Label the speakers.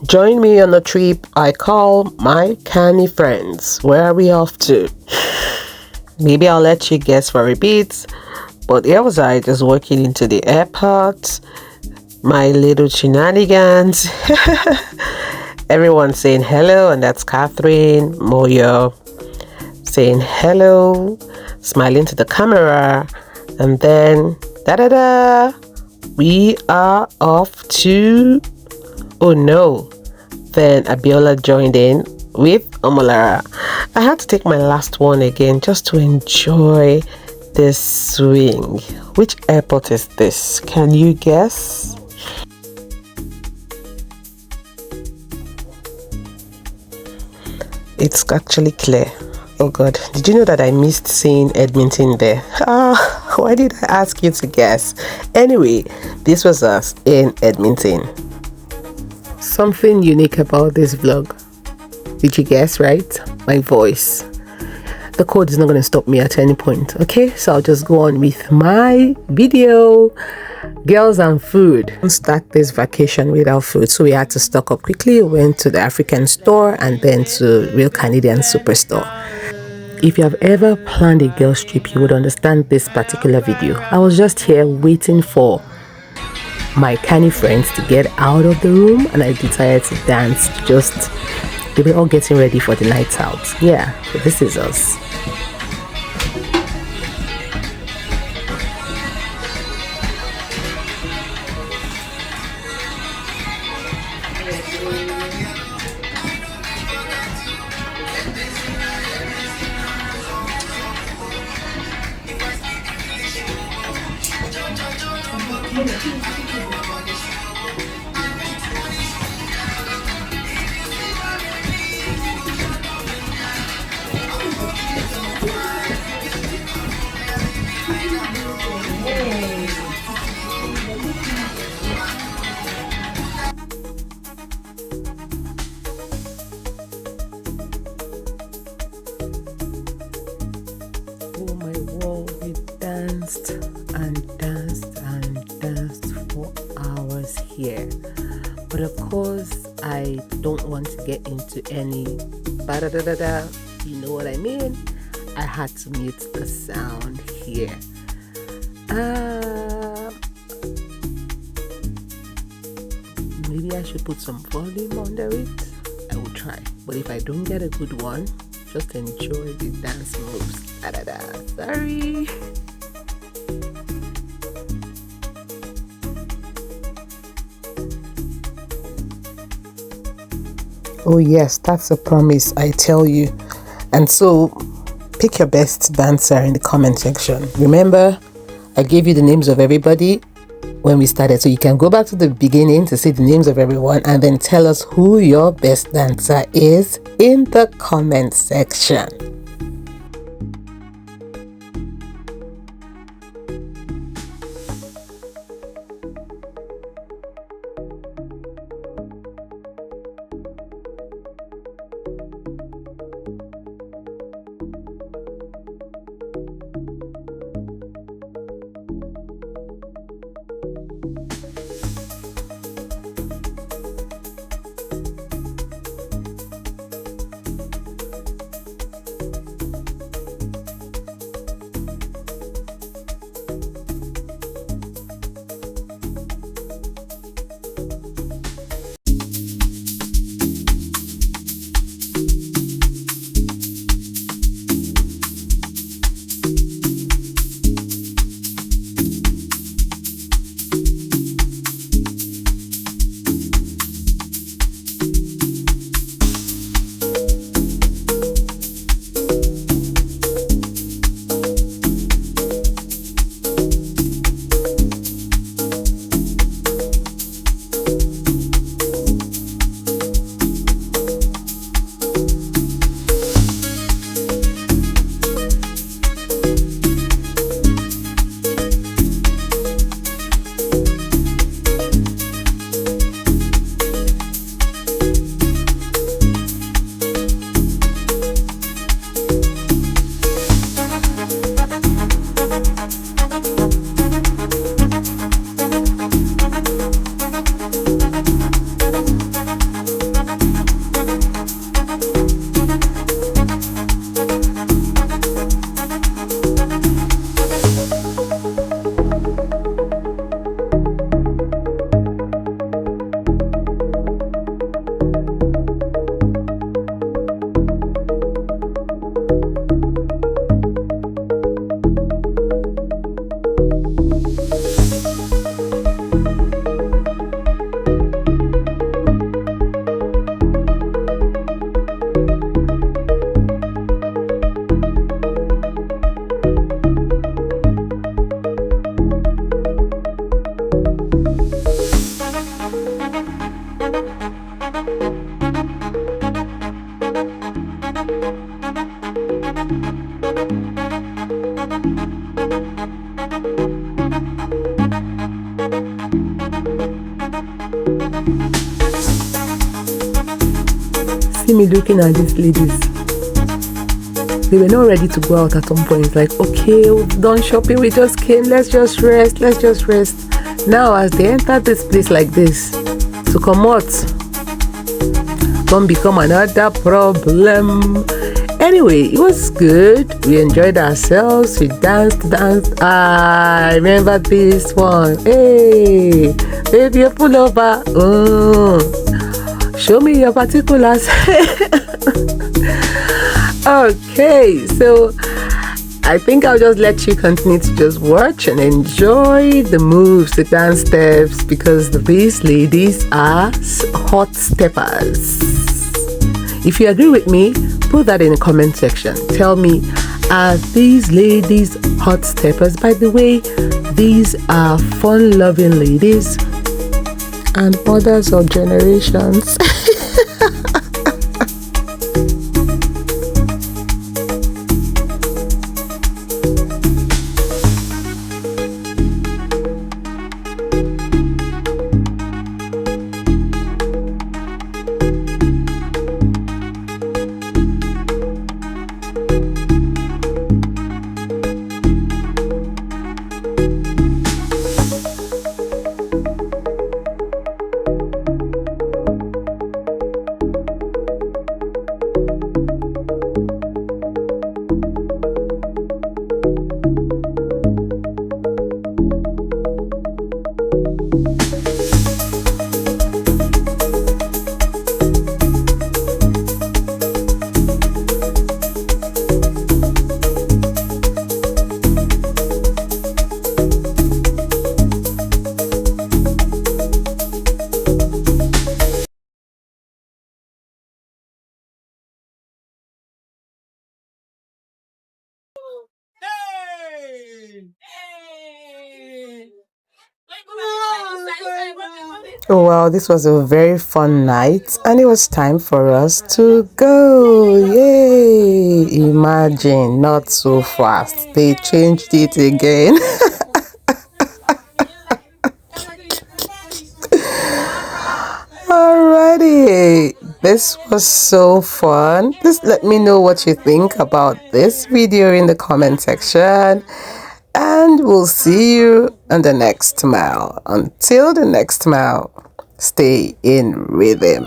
Speaker 1: Join me on a trip I call my canny friends. Where are we off to? Maybe I'll let you guess for a bit. But here was I just walking into the airport. My little shenanigans. Everyone saying hello, and that's Catherine Moyo saying hello, smiling to the camera, and then we are off to, oh no, then Abiola joined in with Omolara. I had to take my last one again just to enjoy this swing. Which airport is this? Can you guess? It's actually clear. Oh god, did you know that I missed seeing Edmonton there? Why did I ask you to guess? Anyway, this was us in Edmonton. Something unique about this vlog. Did you guess right? My voice. The code is not going to stop me at any point, okay? So I'll just go on with my video. Girls and food. Don't start this vacation without food, so we had to stock up quickly. We went to the African store and then to Real Canadian Superstore. If you have ever planned a girls trip, you would understand this particular video. I was just here waiting for my canny friends to get out of the room, and I decided to dance. They were all getting ready for the night out. Yeah, so this is us. Oh my word, we danced and danced and danced for hours here. But of course, I don't want to get into any you know what I mean? I had to mute the sound here. Maybe I should put some volume under it. I will try. But if I don't get a good one, just enjoy the dance moves. Sorry. Oh yes, that's a promise, I tell you. And so, pick your best dancer in the comment section. Remember, I gave you the names of everybody when we started, so you can go back to the beginning to see the names of everyone and then tell us who your best dancer is in the comment section. see me looking at these ladies. They were not ready to go out at some point. Like, okay, we've done shopping, we just came, let's just rest. Now, as they enter this place like this, to come out, don't become another problem. Anyway, it was good. We enjoyed ourselves. We danced. I remember this one. Hey, baby, you pull over. Show me your particulars. Okay, so I think I'll just let you continue to just watch and enjoy the moves, the dance steps, because these ladies are hot steppers. If you agree with me, put that in the comment section. Tell me, are these ladies hot steppers? By the way, these are fun-loving ladies and mothers of generations. Oh wow, this was a very fun night and it was time for us to go. Yay! Imagine, not so fast. They changed it again. Alrighty, this was so fun. Just let me know what you think about this video in the comment section. And we'll see you on the next mile. Until the next mile, stay in rhythm.